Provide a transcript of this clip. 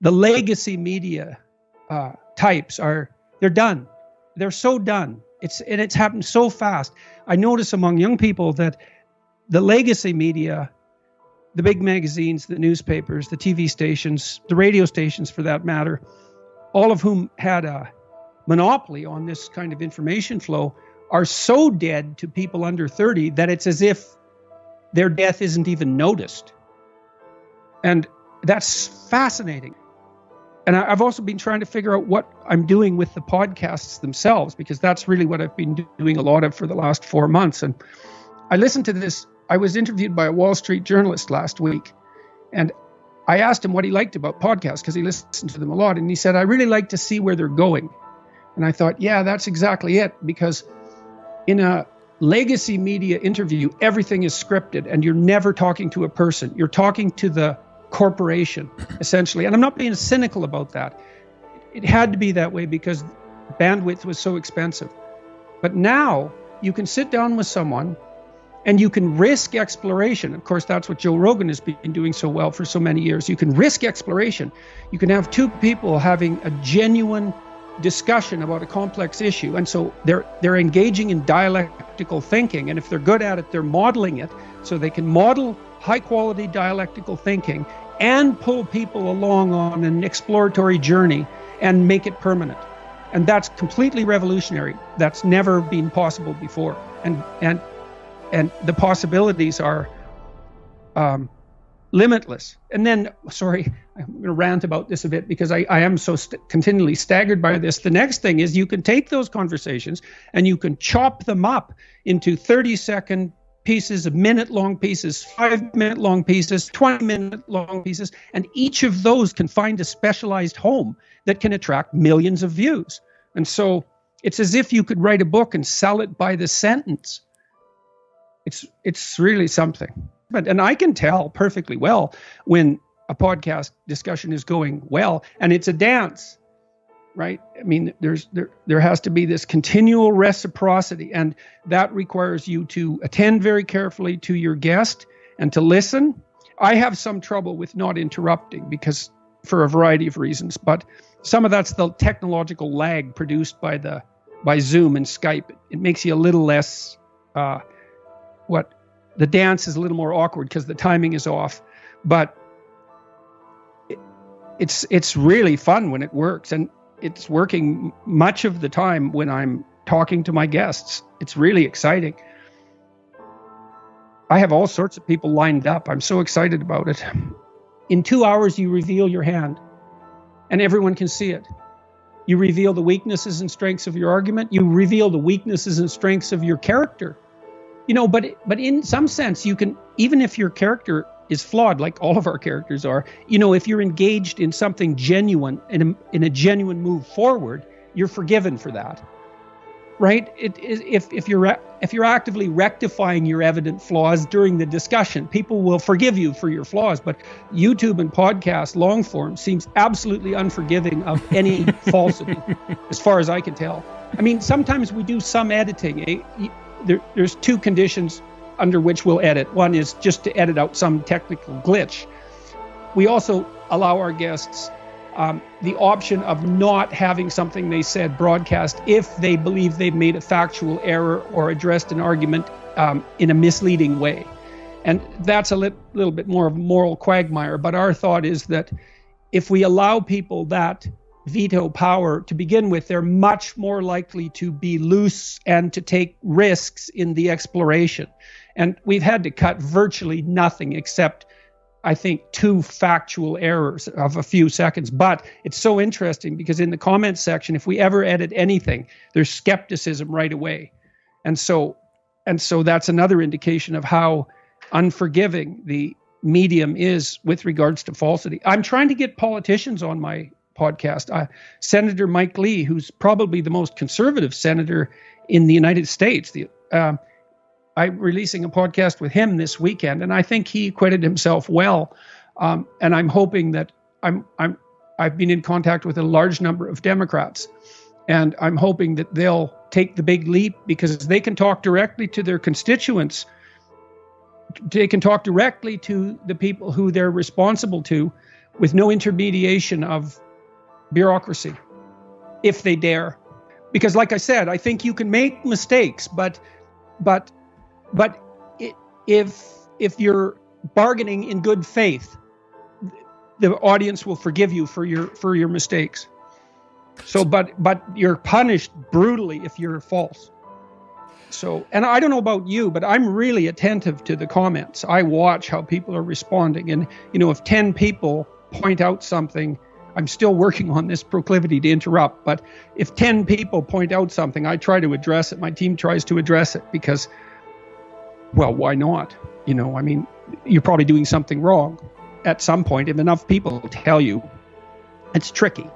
The legacy media types they're done. They're so done. It's happened so fast. I notice among young people that the legacy media, the big magazines, the newspapers, the TV stations, the radio stations for that matter, all of whom had a monopoly on this kind of information flow, are so dead to people under 30 that it's as if their death isn't even noticed. And that's fascinating. And I've also been trying to figure out what I'm doing with the podcasts themselves, because that's really what I've been doing a lot of for the last 4 months. And I listened to this. I was interviewed by a Wall Street journalist last week, and I asked him what he liked about podcasts, because he listened to them a lot. And he said, I really like to see where they're going. And I thought, yeah, that's exactly it. Because in a legacy media interview, everything is scripted and you're never talking to a person. You're talking to the corporation, essentially. And I'm not being cynical about that. It had to be that way because bandwidth was so expensive. But now you can sit down with someone and you can risk exploration. Of course, that's what Joe Rogan has been doing so well for so many years. You can risk exploration. You can have two people having a genuine discussion about a complex issue. And so they're engaging in dialectical thinking. And if they're good at it, they're modeling it. So they can model high quality dialectical thinking and pull people along on an exploratory journey and make it permanent. And that's completely revolutionary. That's never been possible before. And the possibilities are limitless. And then, sorry, I'm going to rant about this a bit because I am so continually staggered by this. The next thing is you can take those conversations and you can chop them up into 30-second pieces, minute-long pieces, 5-minute-long pieces, 20-minute-long pieces, and each of those can find a specialized home that can attract millions of views. And so it's as if you could write a book and sell it by the sentence. It's really something. And I can tell perfectly well when a podcast discussion is going well, and it's a dance, right? I mean, there has to be this continual reciprocity, and that requires you to attend very carefully to your guest and to listen. I have some trouble with not interrupting because for a variety of reasons, but some of that's the technological lag produced by Zoom and Skype. It makes you a little less the dance is a little more awkward because the timing is off, but it's really fun when it works, and it's working much of the time when I'm talking to my guests. It's really exciting. I have all sorts of people lined up. I'm so excited about it. In 2 hours, you reveal your hand, and everyone can see it. You reveal the weaknesses and strengths of your argument. You reveal the weaknesses and strengths of your character. But in some sense, you can, even if your character is flawed, like all of our characters are, if you're engaged in something genuine, in a genuine move forward, you're forgiven for that, right? If you're actively rectifying your evident flaws during the discussion, people will forgive you for your flaws. But YouTube and podcast long form seems absolutely unforgiving of any falsity, as far as I can tell. I mean, sometimes we do some editing. There's two conditions under which we'll edit. One is just to edit out some technical glitch. We also allow our guests the option of not having something they said broadcast if they believe they've made a factual error or addressed an argument in a misleading way. And that's a little bit more of a moral quagmire. But our thought is that if we allow people that veto power to begin with, they're much more likely to be loose and to take risks in the exploration. And we've had to cut virtually nothing except, I think, 2 factual errors of a few seconds. But it's so interesting because in the comments section, if we ever edit anything, there's skepticism right away. And so that's another indication of how unforgiving the medium is with regards to falsity. I'm trying to get politicians on my podcast. Senator Mike Lee, who's probably the most conservative senator in the United States. I'm releasing a podcast with him this weekend, and I think he acquitted himself well. And I'm hoping that I've been in contact with a large number of Democrats, and I'm hoping that they'll take the big leap because they can talk directly to their constituents. They can talk directly to the people who they're responsible to with no intermediation of bureaucracy, if they dare. Because like I said, I think you can make mistakes, but if you're bargaining in good faith, the audience will forgive you for your mistakes. So, but you're punished brutally if you're false. So, and I don't know about you, but I'm really attentive to the comments. I watch how people are responding. And, if 10 people point out something, I'm still working on this proclivity to interrupt, but if 10 people point out something, I try to address it. My team tries to address it because, well, why not? You're probably doing something wrong at some point. If enough people tell you, it's tricky.